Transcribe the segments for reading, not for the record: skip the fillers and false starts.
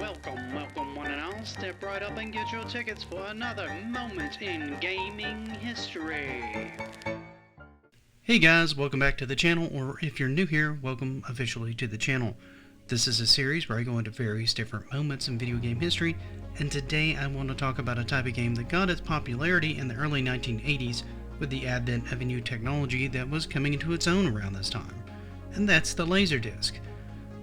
Welcome one and all. Step right up and get your tickets for another moment in gaming history. Hey guys, welcome back to the channel, or if you're new here, welcome officially to the channel. This is a series where I go into various different moments in video game history, and today I want to talk about a type of game that got its popularity in the early 1980s with the advent of a new technology that was coming into its own around this time, and that's the Laserdisc.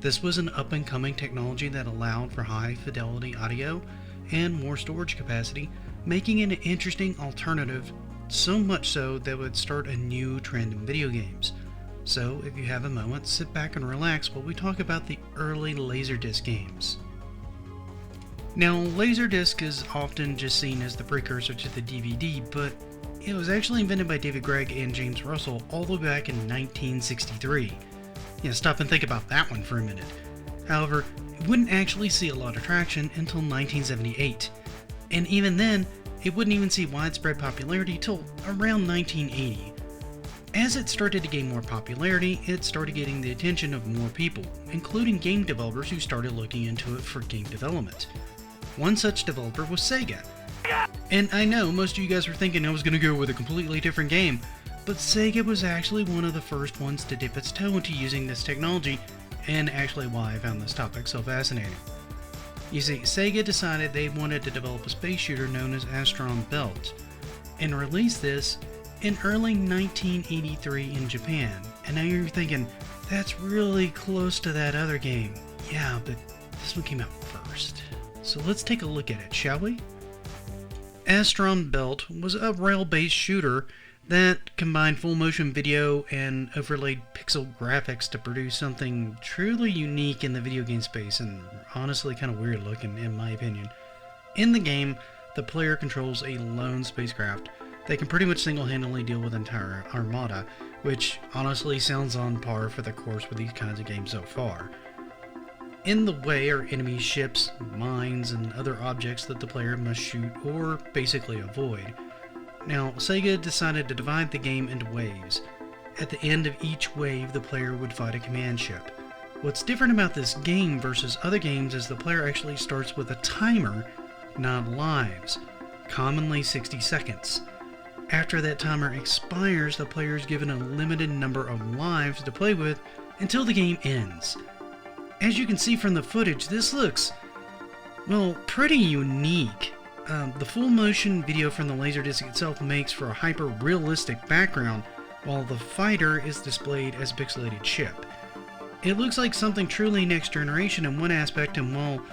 This was an up-and-coming technology that allowed for high-fidelity audio and more storage capacity, making it an interesting alternative, so much so that it would start a new trend in video games. So, if you have a moment, sit back and relax while we talk about the early Laserdisc games. Now, Laserdisc is often just seen as the precursor to the DVD, but it was actually invented by David Gregg and James Russell all the way back in 1963. Yeah, stop and think about that one for a minute. However, it wouldn't actually see a lot of traction until 1978, and even then, it wouldn't even see widespread popularity till around 1980. As it started to gain more popularity, it started getting the attention of more people, including game developers who started looking into it for game development. One such developer was Sega. And I know most of you guys were thinking I was going to go with a completely different game, but Sega was actually one of the first ones to dip its toe into using this technology, and actually why I found this topic so fascinating. You see, Sega decided they wanted to develop a space shooter known as Astron Belt, and released this in early 1983 in Japan. And now you're thinking, that's really close to that other game. Yeah, but this one came out first. So let's take a look at it, shall we? Astron Belt was a rail-based shooter that combined full motion video and overlaid pixel graphics to produce something truly unique in the video game space, and honestly kind of weird looking in my opinion. In the game, the player controls a lone spacecraft that can pretty much single-handedly deal with an entire armada, which honestly sounds on par for the course with these kinds of games so far. In the way are enemy ships, mines, and other objects that the player must shoot or basically avoid. Now, Sega decided to divide the game into waves. At the end of each wave, the player would fight a command ship. What's different about this game versus other games is the player actually starts with a timer, not lives, commonly 60 seconds. After that timer expires, the player is given a limited number of lives to play with until the game ends. As you can see from the footage, this looks, well, pretty unique. The full motion video from the Laserdisc itself makes for a hyper-realistic background, while the fighter is displayed as a pixelated ship. It looks like something truly next generation in one aspect, and while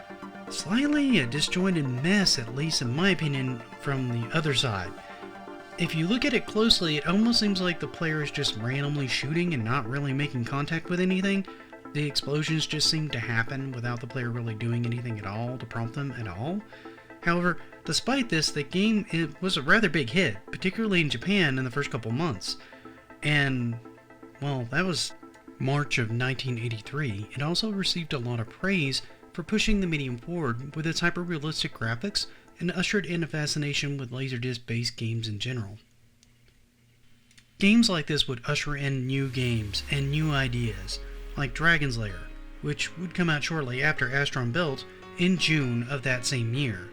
slightly a disjointed mess, at least in my opinion, from the other side. If you look at it closely, it almost seems like the player is just randomly shooting and not really making contact with anything. The explosions just seem to happen without the player really doing anything at all to prompt them at all. However, despite this, the game was a rather big hit, particularly in Japan in the first couple months. And, well, that was March of 1983. It also received a lot of praise for pushing the medium forward with its hyper-realistic graphics and ushered in a fascination with Laserdisc-based games in general. Games like this would usher in new games and new ideas, like Dragon's Lair, which would come out shortly after Astron Belt in June of that same year.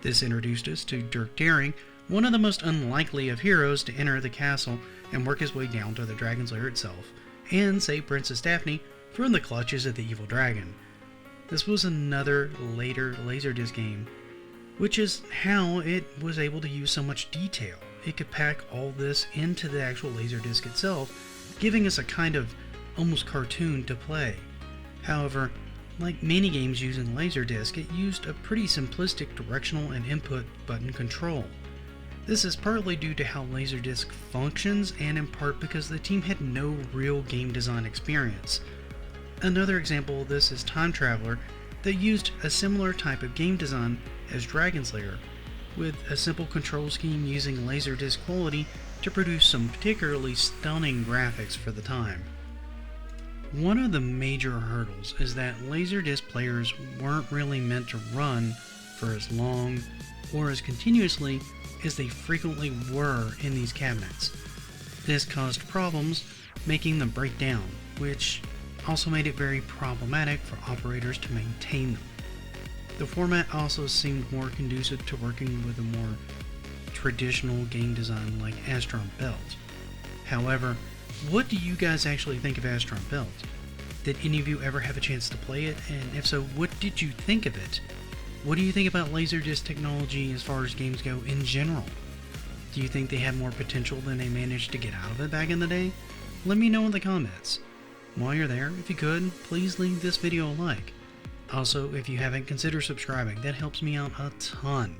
This introduced us to Dirk Daring, one of the most unlikely of heroes to enter the castle and work his way down to the Dragon's Lair itself, and save Princess Daphne from the clutches of the evil dragon. This was another later Laserdisc game, which is how it was able to use so much detail. It could pack all this into the actual Laserdisc itself, giving us a kind of almost cartoon to play. However, like many games using Laserdisc, it used a pretty simplistic directional and input button control. This is partly due to how Laserdisc functions, and in part because the team had no real game design experience. Another example of this is Time Traveler, that used a similar type of game design as Dragon's Lair, with a simple control scheme using Laserdisc quality to produce some particularly stunning graphics for the time. One of the major hurdles is that Laserdisc players weren't really meant to run for as long or as continuously as they frequently were in these cabinets. This caused problems, making them break down, which also made it very problematic for operators to maintain them. The format also seemed more conducive to working with a more traditional game design like Astron Belt. However, what do you guys actually think of Astron Belt? Did any of you ever have a chance to play it? And if so, what did you think of it? What do you think about Laserdisc technology as far as games go in general? Do you think they have more potential than they managed to get out of it back in the day? Let me know in the comments. While you're there, if you could, please leave this video a like. Also, if you haven't, consider subscribing. That helps me out a ton.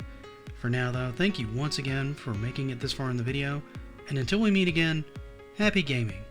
For now though, thank you once again for making it this far in the video, and until we meet again, happy gaming!